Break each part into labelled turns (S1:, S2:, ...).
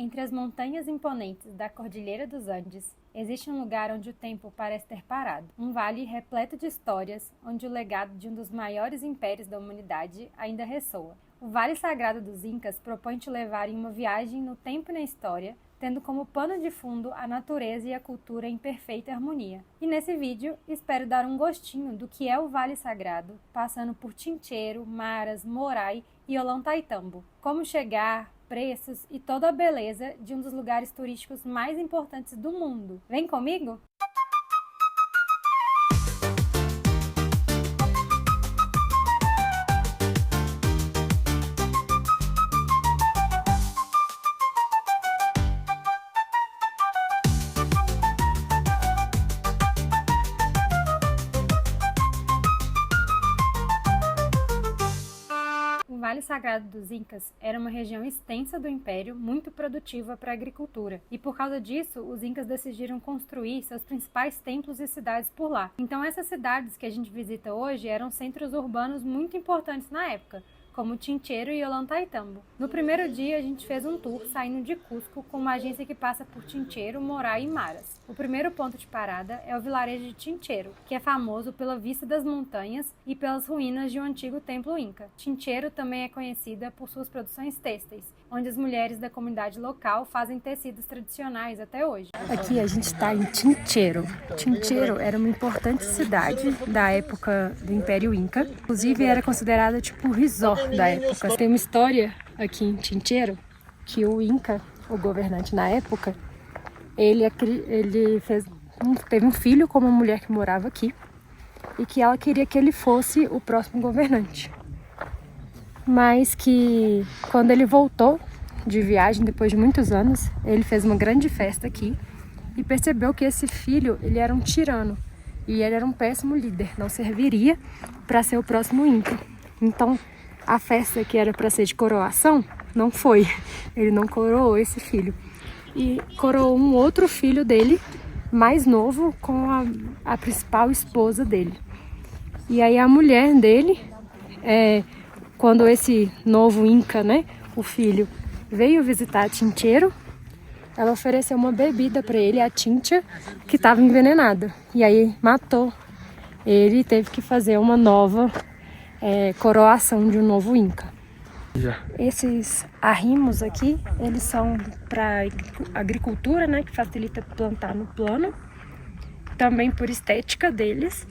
S1: Entre as montanhas imponentes da Cordilheira dos Andes, existe um lugar onde o tempo parece ter parado. Um vale repleto de histórias, onde o legado de um dos maiores impérios da humanidade ainda ressoa. O Vale Sagrado dos Incas propõe te levar em uma viagem no tempo e na história, tendo como pano de fundo a natureza e a cultura em perfeita harmonia. E nesse vídeo, espero dar um gostinho do que é o Vale Sagrado, passando por Chincheiro, Maras, Morai e Ollantaytambo. Como chegar, preços e toda a beleza de um dos lugares turísticos mais importantes do mundo. Vem comigo? O Vale Sagrado dos Incas era uma região extensa do Império, muito produtiva para a agricultura, e por causa disso, os Incas decidiram construir seus principais templos e cidades por lá. Então essas cidades que a gente visita hoje eram centros urbanos muito importantes na época, como Chincheiro e Ollantaytambo. No primeiro dia, a gente fez um tour saindo de Cusco com uma agência que passa por Chincheiro, Morai e Maras. O primeiro ponto de parada é o vilarejo de Chincheiro, que é famoso pela vista das montanhas e pelas ruínas de um antigo templo inca. Chincheiro também é conhecida por suas produções têxteis, onde as mulheres da comunidade local fazem tecidos tradicionais até hoje. Aqui a gente está em Chincheiro. Chincheiro era uma importante cidade da época do Império Inca, inclusive era considerada tipo o resort da época. Tem uma história aqui em Chincheiro que o Inca, o governante na época, teve um filho com uma mulher que morava aqui e que ela queria que ele fosse o próximo governante. Mas que quando ele voltou de viagem, depois de muitos anos, ele fez uma grande festa aqui e percebeu que esse filho, ele era um tirano e ele era um péssimo líder, não serviria para ser o próximo Inca. Então, a festa que era para ser de coroação, não foi. Ele não coroou esse filho. E coroou um outro filho dele, mais novo, com a principal esposa dele. E aí a mulher dele, quando esse novo Inca, né, o filho, veio visitar Chincheiro, ela ofereceu uma bebida para ele, a tincha, que estava envenenada. E aí matou ele e teve que fazer uma nova coroação de um novo Inca. Esses arrimos aqui, eles são para agricultura, né, que facilita plantar no plano, também por estética deles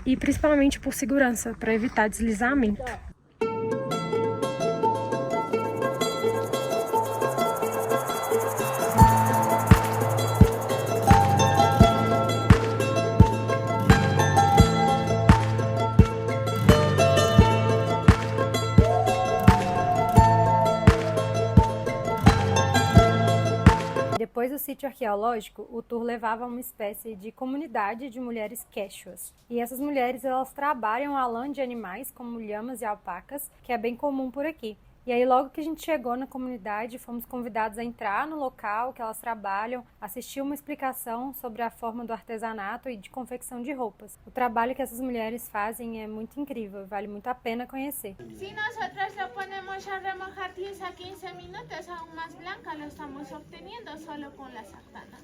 S1: e principalmente por segurança, para evitar deslizamento. Depois do sítio arqueológico, o tour levava a uma espécie de comunidade de mulheres quechuas. E essas mulheres, elas trabalham a lã de animais, como lhamas e alpacas, que é bem comum por aqui. E aí, logo que a gente chegou na comunidade, fomos convidados a entrar no local que elas trabalham, assistir uma explicação sobre a forma do artesanato e de confecção de roupas. O trabalho que essas mulheres fazem é muito incrível, vale muito a pena conhecer.
S2: Si nosotros lo ponemos a remojar 10 a 15 minutos, aún más blanca lo estamos obteniendo solo con la sartana.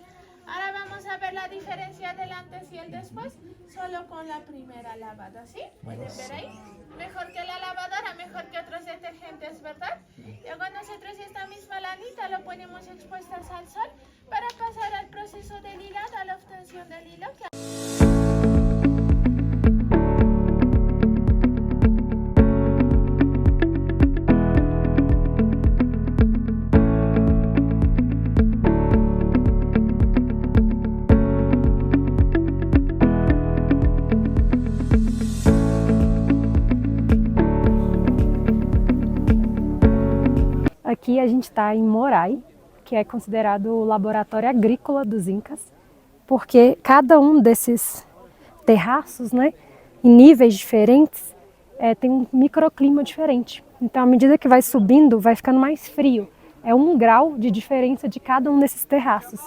S2: Ahora vamos a ver la diferencia del antes y el después, solo con la primera lavada, ¿sí? ¿Pueden ver ahí? Mejor que la lavadora, mejor que otros detergentes, ¿verdad? Luego nosotros esta misma lanita lo ponemos expuestas al sol para pasar al proceso del hilado, a la obtención del hilo.
S1: Aqui a gente está em Morai, que é considerado o laboratório agrícola dos Incas, porque cada um desses terraços, né, em níveis diferentes, tem um microclima diferente. Então, à medida que vai subindo, vai ficando mais frio. É 1 grau de diferença de cada um desses terraços.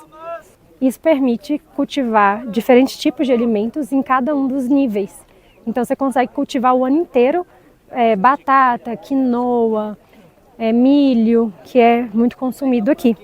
S1: Isso permite cultivar diferentes tipos de alimentos em cada um dos níveis. Então você consegue cultivar o ano inteiro batata, quinoa, milho, que é muito consumido aqui.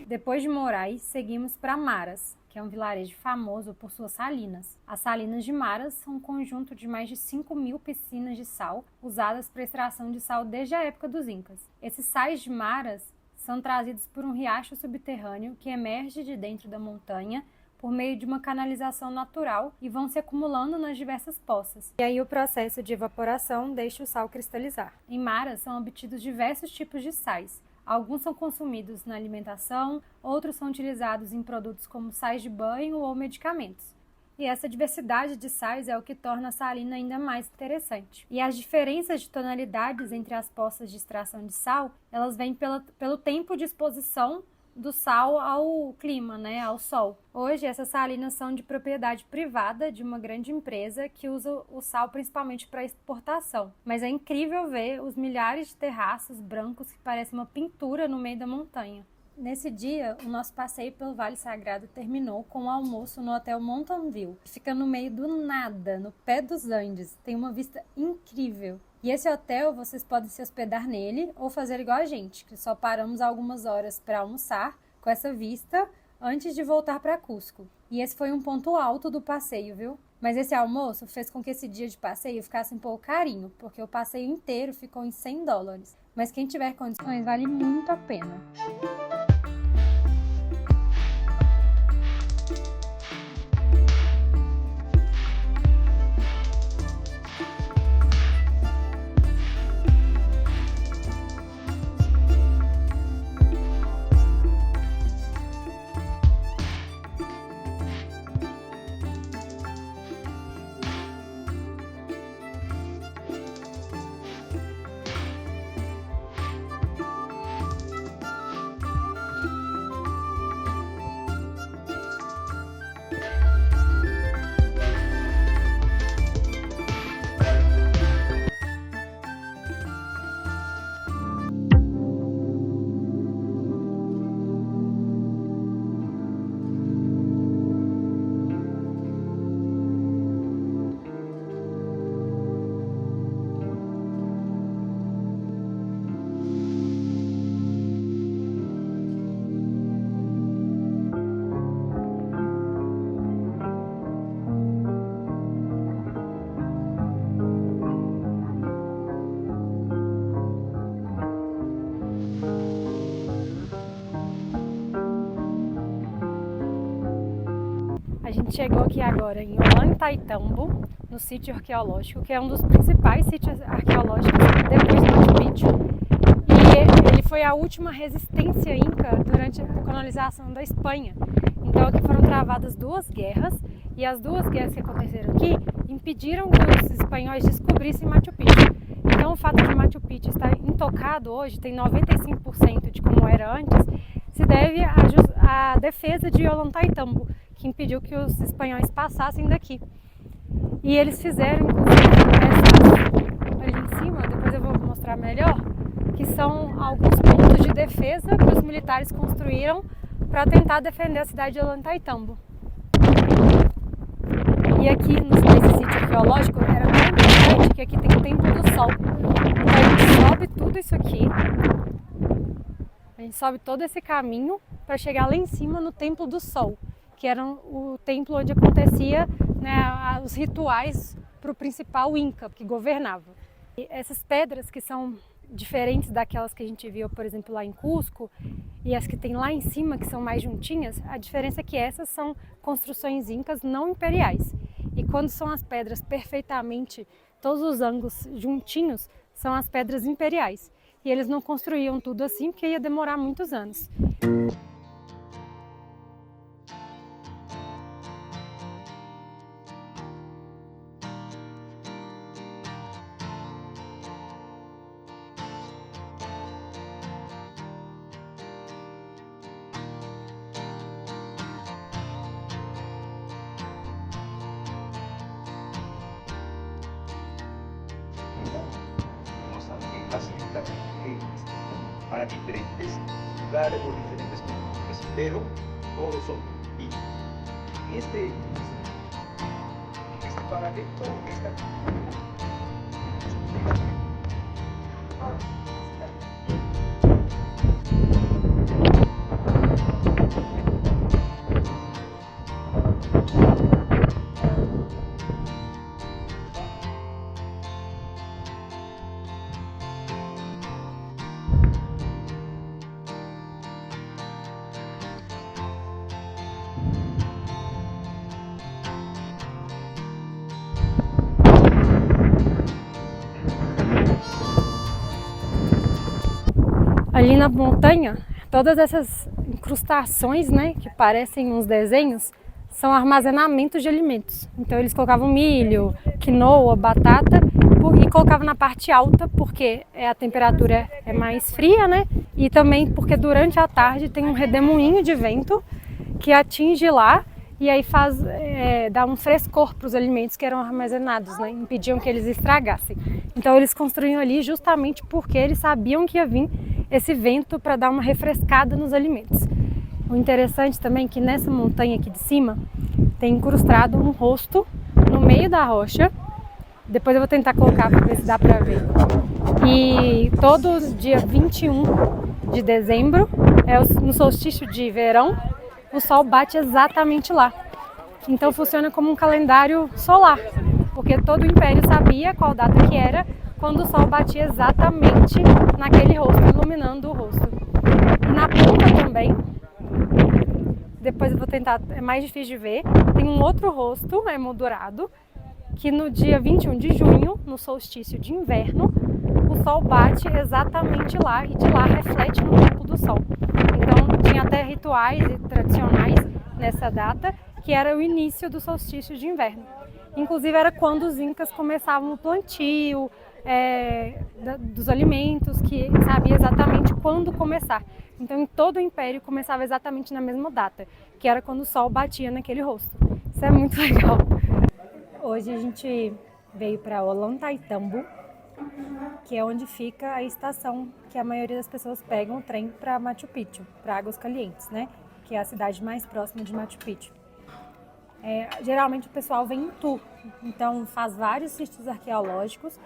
S3: Depois de Moraes, seguimos para Maras, que é um vilarejo famoso por suas salinas. As salinas de Maras são um conjunto de mais de 5.000 piscinas de sal usadas para extração de sal desde a época dos Incas. Esses sais de Maras são trazidos por um riacho subterrâneo que emerge de dentro da montanha por meio de uma canalização natural e vão se acumulando nas diversas poças. E aí o processo de evaporação deixa o sal cristalizar. Em Maras são obtidos diversos tipos de sais. Alguns são consumidos na alimentação, outros são utilizados em produtos como sais de banho ou medicamentos. E essa diversidade de sais é o que torna a salina ainda mais interessante. E as diferenças de tonalidades entre as poças de extração de sal, elas vêm pelo tempo de exposição do sal ao clima, ao sol. Hoje, essas salinas são de propriedade privada de uma grande empresa que usa o sal principalmente para exportação. Mas é incrível ver os milhares de terraços brancos que parecem uma pintura no meio da montanha. Nesse dia, o nosso passeio pelo Vale Sagrado terminou com um almoço no Hotel Mountain View, que fica no meio do nada, no pé dos Andes. Tem uma vista incrível. E esse hotel, vocês podem se hospedar nele ou fazer igual a gente, que só paramos algumas horas para almoçar com essa vista antes de voltar para Cusco. E esse foi um ponto alto do passeio, viu? Mas esse almoço fez com que esse dia de passeio ficasse um pouco carinho, porque o passeio inteiro ficou em $100. Mas quem tiver condições, vale muito a pena. A gente chegou aqui agora em Ollantaytambo, no sítio arqueológico, que é um dos principais sítios arqueológicos depois do Machu Picchu. E ele foi a última resistência inca durante a colonização da Espanha. Então aqui foram travadas 2 guerras, e as 2 guerras que aconteceram aqui impediram que os espanhóis descobrissem Machu Picchu. Então o fato de Machu Picchu estar intocado hoje, tem 95% de como era antes, se deve à defesa de Ollantaytambo, que impediu que os espanhóis passassem daqui. E eles fizeram, inclusive, ali em cima, depois eu vou mostrar melhor, que são alguns pontos de defesa que os militares construíram para tentar defender a cidade de Ollantaytambo. E aqui, nesse sítio arqueológico, era tão importante que aqui tem o Templo do Sol. Então a gente sobe tudo isso aqui, a gente sobe todo esse caminho para chegar lá em cima no Templo do Sol, que era o templo onde acontecia os rituais para o principal Inca que governava. E essas pedras que são diferentes daquelas que a gente viu, por exemplo, lá em Cusco, e as que tem lá em cima, que são mais juntinhas, a diferença é que essas são construções incas não imperiais. E quando são as pedras perfeitamente, todos os ângulos juntinhos, são as pedras imperiais. E eles não construíam tudo assim, porque ia demorar muitos anos.
S4: Para diferentes lugares o diferentes culturas, pero todos son y este paramento está
S3: Ali na montanha, todas essas incrustações, né, que parecem uns desenhos, são armazenamentos de alimentos. Então eles colocavam milho, quinoa, batata e colocavam na parte alta porque a temperatura é mais fria, né? E também porque durante a tarde tem um redemoinho de vento que atinge lá e aí dá um frescor para os alimentos que eram armazenados, né? Impediam que eles estragassem. Então eles construíam ali justamente porque eles sabiam que ia vir esse vento para dar uma refrescada nos alimentos. O interessante também é que nessa montanha aqui de cima tem incrustado um rosto no meio da rocha. Depois eu vou tentar colocar para ver se dá para ver. E todo dia 21 de dezembro, no solstício de verão, o sol bate exatamente lá. Então funciona como um calendário solar, porque todo o Império sabia qual data que era quando o sol batia exatamente naquele rosto, iluminando o rosto. E na ponta também, depois eu vou tentar, é mais difícil de ver, tem um outro rosto emoldurado, que no dia 21 de junho, no solstício de inverno, o sol bate exatamente lá e de lá reflete no campo do sol. Então tinha até rituais tradicionais nessa data, que era o início do solstício de inverno. Inclusive era quando os incas começavam o plantio dos alimentos, que sabia exatamente quando começar. Então em todo o Império começava exatamente na mesma data, que era quando o sol batia naquele rosto. Isso é muito legal. Hoje a gente veio para Ollantaytambo, que é onde fica a estação que a maioria das pessoas pegam o trem para Machu Picchu, para Águas Calientes, né? Que é a cidade mais próxima de Machu Picchu. Geralmente o pessoal vem em tour, então faz vários sítios arqueológicos,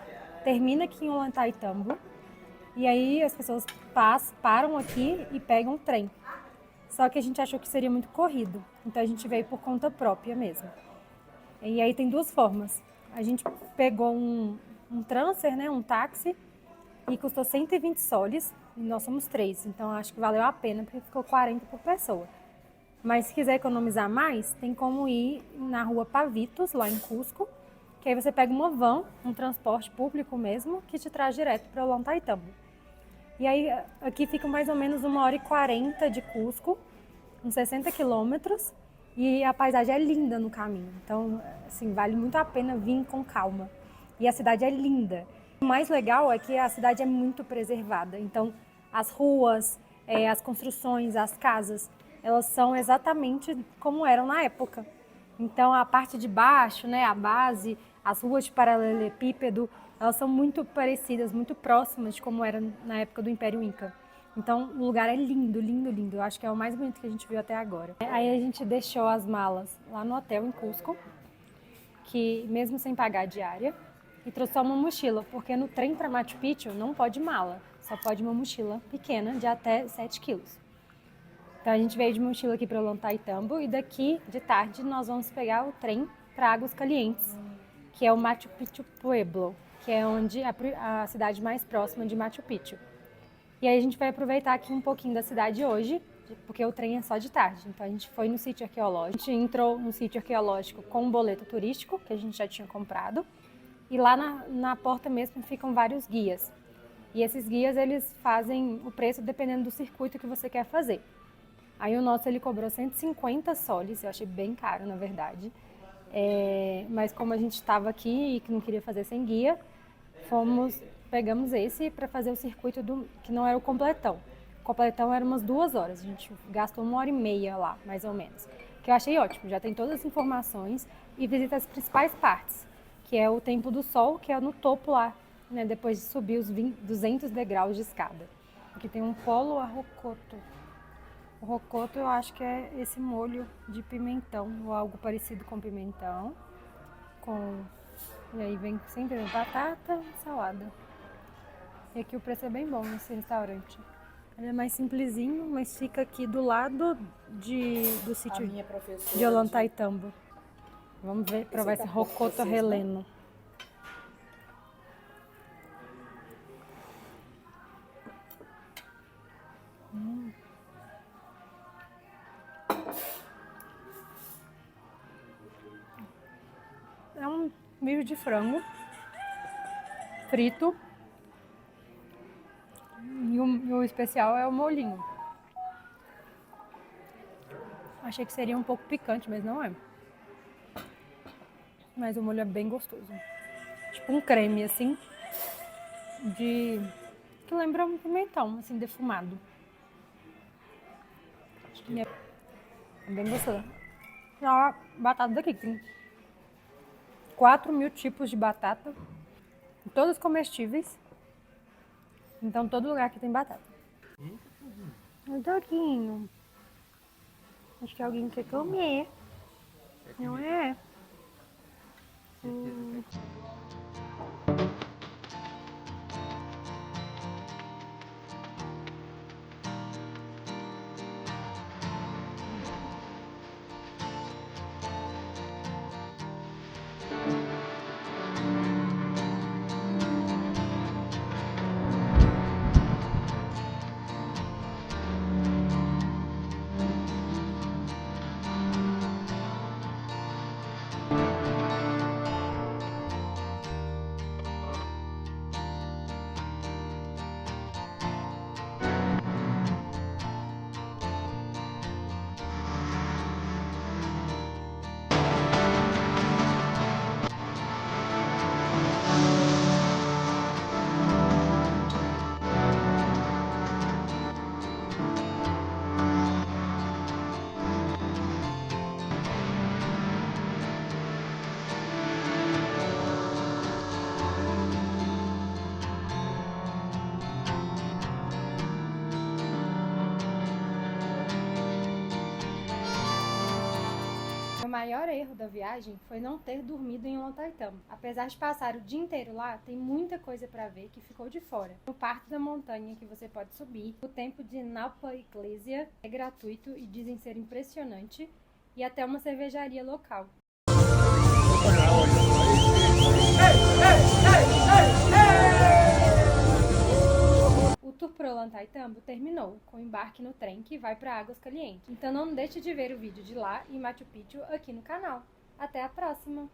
S3: termina aqui em Ollantaytambo e aí as pessoas param aqui e pegam o trem. Só que a gente achou que seria muito corrido, então a gente veio por conta própria mesmo. E aí tem duas formas. A gente pegou um transfer, né, um táxi, e custou 120 soles, e nós somos 3, então acho que valeu a pena, porque ficou 40 por pessoa. Mas se quiser economizar mais, tem como ir na rua Pavitos, lá em Cusco, que aí você pega uma van, um transporte público mesmo, que te traz direto para Ollantaytambo. E aí aqui fica mais ou menos 1h40 de Cusco, uns 60 quilômetros, e a paisagem é linda no caminho, então assim, vale muito a pena vir com calma. E a cidade é linda. O mais legal é que a cidade é muito preservada, então as ruas, as construções, as casas, elas são exatamente como eram na época. Então a parte de baixo, né, a base, as ruas de paralelepípedo, elas são muito parecidas, muito próximas de como era na época do Império Inca. Então o lugar é lindo, lindo, lindo. Eu acho que é o mais bonito que a gente viu até agora. Aí a gente deixou as malas lá no hotel em Cusco, que mesmo sem pagar a diária, e trouxe só uma mochila, porque no trem para Machu Picchu não pode mala, só pode uma mochila pequena de até 7 quilos. Então a gente veio de mochila aqui para Ollantaytambo e daqui de tarde nós vamos pegar o trem para Águas Calientes, que é o Machu Picchu Pueblo, que é onde a cidade mais próxima de Machu Picchu. E aí a gente vai aproveitar aqui um pouquinho da cidade hoje, porque o trem é só de tarde. Então a gente foi no sítio arqueológico, a gente entrou no sítio arqueológico com um boleto turístico, que a gente já tinha comprado. E lá na porta mesmo ficam vários guias. E esses guias, eles fazem o preço dependendo do circuito que você quer fazer. Aí o nosso, ele cobrou 150 soles, eu achei bem caro, na verdade. Mas como a gente estava aqui e que não queria fazer sem guia, pegamos esse para fazer o circuito que não era o completão. O completão era umas 2 horas, a gente gastou 1h30 lá, mais ou menos. Que eu achei ótimo, já tem todas as informações e visita as principais partes, que é o Templo do Sol, que é no topo lá, né, depois de subir os 200 degraus de escada. Aqui tem um polo a rocoto. O rocoto eu acho que é esse molho de pimentão, ou algo parecido com pimentão. E aí vem sempre batata e salada. E aqui o preço é bem bom nesse restaurante. Ele é mais simplesinho, mas fica aqui do lado do sítio de Ollantaytambo. Vamos ver, provar esse rocoto releno. É um milho de frango frito e
S1: E o especial é o molhinho. Achei que seria um pouco picante, mas não é. Mas o molho é bem gostoso. Tipo um creme, assim, que lembra um pimentão, assim, defumado. E é bem gostoso. E a batata daqui, tem 4.000 tipos de batata, todas comestíveis. Então todo lugar aqui tem batata. Um doguinho. Acho que alguém quer comer. Não é?
S3: O maior erro da viagem foi não ter dormido em Ollantaytam. Apesar de passar o dia inteiro lá, tem muita coisa para ver que ficou de fora. O parque da montanha que você pode subir, o templo de Naupa Iglesia é gratuito e dizem ser impressionante, e até uma cervejaria local. O tour por Ollantaytam terminou com o embarque no trem que vai para Águas Calientes. Então não deixe de ver o vídeo de lá e Machu Picchu aqui no canal. Até a próxima!